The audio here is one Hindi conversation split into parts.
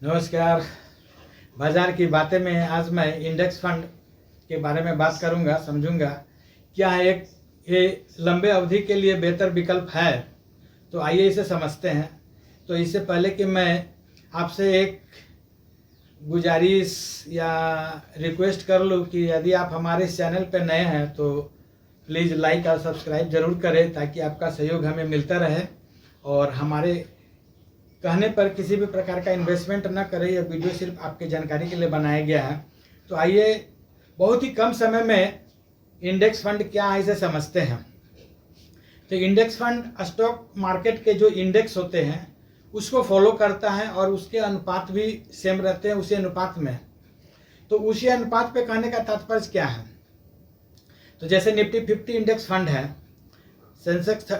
नमस्कार। बाजार की बातें में आज मैं इंडेक्स फंड के बारे में बात करूंगा, समझूंगा क्या एक ये लंबे अवधि के लिए बेहतर विकल्प है। तो आइए इसे समझते हैं। तो इससे पहले कि मैं आपसे एक गुजारिश या रिक्वेस्ट कर लूँ कि यदि आप हमारे इस चैनल पर नए हैं तो प्लीज़ लाइक और सब्सक्राइब ज़रूर करें, ताकि आपका सहयोग हमें मिलता रहे और हमारे कहने पर किसी भी प्रकार का इन्वेस्टमेंट न करें। यह वीडियो सिर्फ आपकी जानकारी के लिए बनाया गया है। तो आइए बहुत ही कम समय में इंडेक्स फंड क्या है इसे समझते हैं। तो इंडेक्स फंड स्टॉक मार्केट के जो इंडेक्स होते हैं उसको फॉलो करता है और उसके अनुपात भी सेम रहते हैं उसी अनुपात में। तो उसी अनुपात पे कहने का तात्पर्य क्या है, तो जैसे निफ्टी 50 इंडेक्स फंड है, सेंसेक्स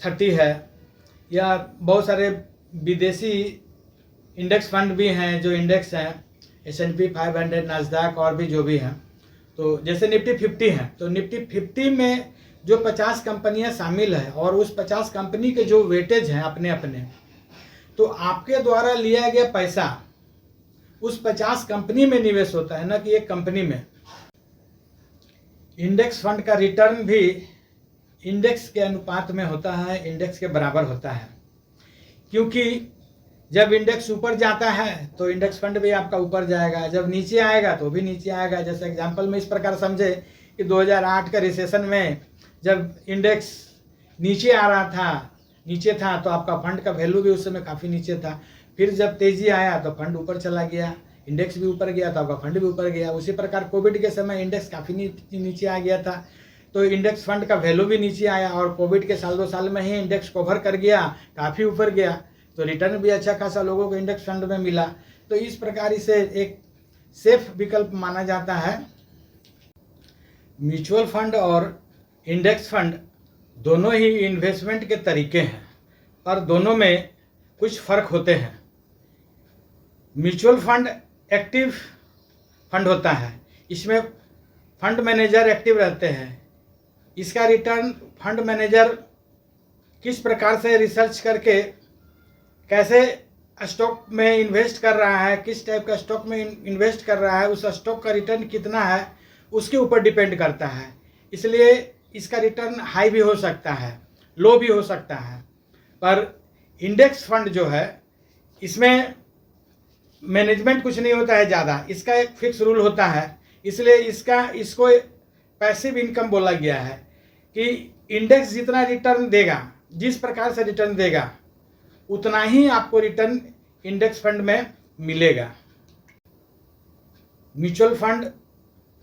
30 है, या बहुत सारे विदेशी इंडेक्स फंड भी हैं जो इंडेक्स हैं, S&P 500, नास्डैक और भी जो भी हैं। तो जैसे निफ्टी 50 है तो निफ्टी 50 में जो 50 कंपनियां शामिल हैं और उस 50 कंपनी के जो वेटेज हैं अपने अपने, तो आपके द्वारा लिया गया पैसा उस 50 कंपनी में निवेश होता है, न कि एक कंपनी में। इंडेक्स फंड का रिटर्न भी इंडेक्स के अनुपात में होता है, इंडेक्स के बराबर होता है, क्योंकि जब इंडेक्स ऊपर जाता है तो इंडेक्स फंड भी आपका ऊपर जाएगा, जब नीचे आएगा तो भी नीचे आएगा। जैसे एग्जांपल में इस प्रकार समझे कि 2008 का रिसेशन में जब इंडेक्स नीचे आ रहा था, नीचे था, तो आपका फंड का वैल्यू भी उस समय काफ़ी नीचे था। फिर जब तेज़ी आया तो फंड ऊपर चला गया, इंडेक्स भी ऊपर गया तो आपका फंड भी ऊपर गया। उसी प्रकार कोविड के समय इंडेक्स काफ़ी नीचे आ गया था, तो इंडेक्स फंड का वैल्यू भी नीचे आया, और कोविड के साल 2 साल में ही इंडेक्स कवर कर गया, काफ़ी ऊपर गया, तो रिटर्न भी अच्छा खासा लोगों को इंडेक्स फंड में मिला। तो इस प्रकार इसे एक सेफ विकल्प माना जाता है। म्यूचुअल फंड और इंडेक्स फंड दोनों ही इन्वेस्टमेंट के तरीके हैं, पर दोनों में कुछ फ़र्क होते हैं। म्यूचुअल फंड एक्टिव फंड होता है, इसमें फंड मैनेजर एक्टिव रहते हैं। इसका रिटर्न फंड मैनेजर किस प्रकार से रिसर्च करके कैसे स्टॉक में इन्वेस्ट कर रहा है, किस टाइप का स्टॉक में इन्वेस्ट कर रहा है, उस स्टॉक का रिटर्न कितना है उसके ऊपर डिपेंड करता है। इसलिए इसका रिटर्न हाई भी हो सकता है, लो भी हो सकता है। पर इंडेक्स फंड जो है इसमें मैनेजमेंट कुछ नहीं होता है ज़्यादा, इसका एक फिक्स रूल होता है। इसलिए इसको पैसिव इनकम बोला गया है कि इंडेक्स जितना रिटर्न देगा, जिस प्रकार से रिटर्न देगा, उतना ही आपको रिटर्न इंडेक्स फंड में मिलेगा। म्यूचुअल फंड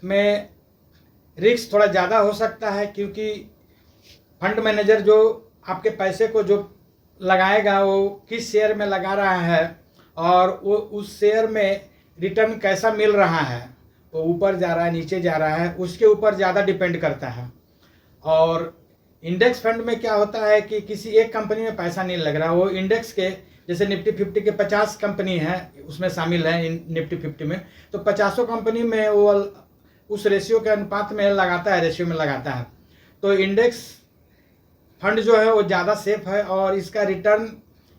में रिस्क थोड़ा ज़्यादा हो सकता है, क्योंकि फंड मैनेजर जो आपके पैसे को जो लगाएगा वो किस शेयर में लगा रहा है और वो उस शेयर में रिटर्न कैसा मिल रहा है, वो ऊपर जा रहा है नीचे जा रहा है, उसके ऊपर ज़्यादा डिपेंड करता है। और इंडेक्स फंड में क्या होता है कि किसी एक कंपनी में पैसा नहीं लग रहा, वो इंडेक्स के जैसे निफ्टी 50 के 50 कंपनी हैं उसमें शामिल है निफ्टी 50 में, तो 50 कंपनी में वो उस रेशियो के अनुपात में लगाता है, रेशियो में लगाता है। तो इंडेक्स फंड जो है वो ज़्यादा सेफ है और इसका रिटर्न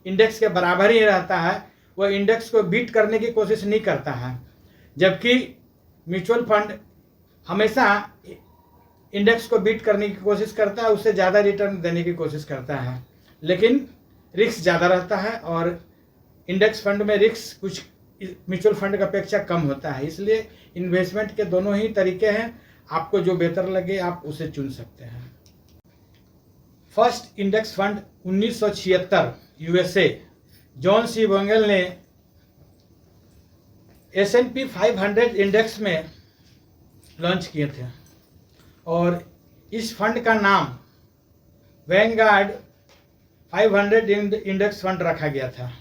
इंडेक्स के बराबर ही रहता है, वो इंडेक्स को बीट करने की कोशिश नहीं करता है। जबकि म्यूचुअल फंड हमेशा इंडेक्स को बीट करने की कोशिश करता है, उससे ज़्यादा रिटर्न देने की कोशिश करता है, लेकिन रिस्क ज़्यादा रहता है और इंडेक्स फंड में रिस्क कुछ म्यूचुअल फंड की अपेक्षा कम होता है। इसलिए इन्वेस्टमेंट के दोनों ही तरीके हैं, आपको जो बेहतर लगे आप उसे चुन सकते हैं। First index fund 1976 USA John C Bogle ने S&P 500 इंडेक्स में लॉन्च किए थे, और इस फंड का नाम वैनगार्ड 500 इंडेक्स फंड रखा गया था।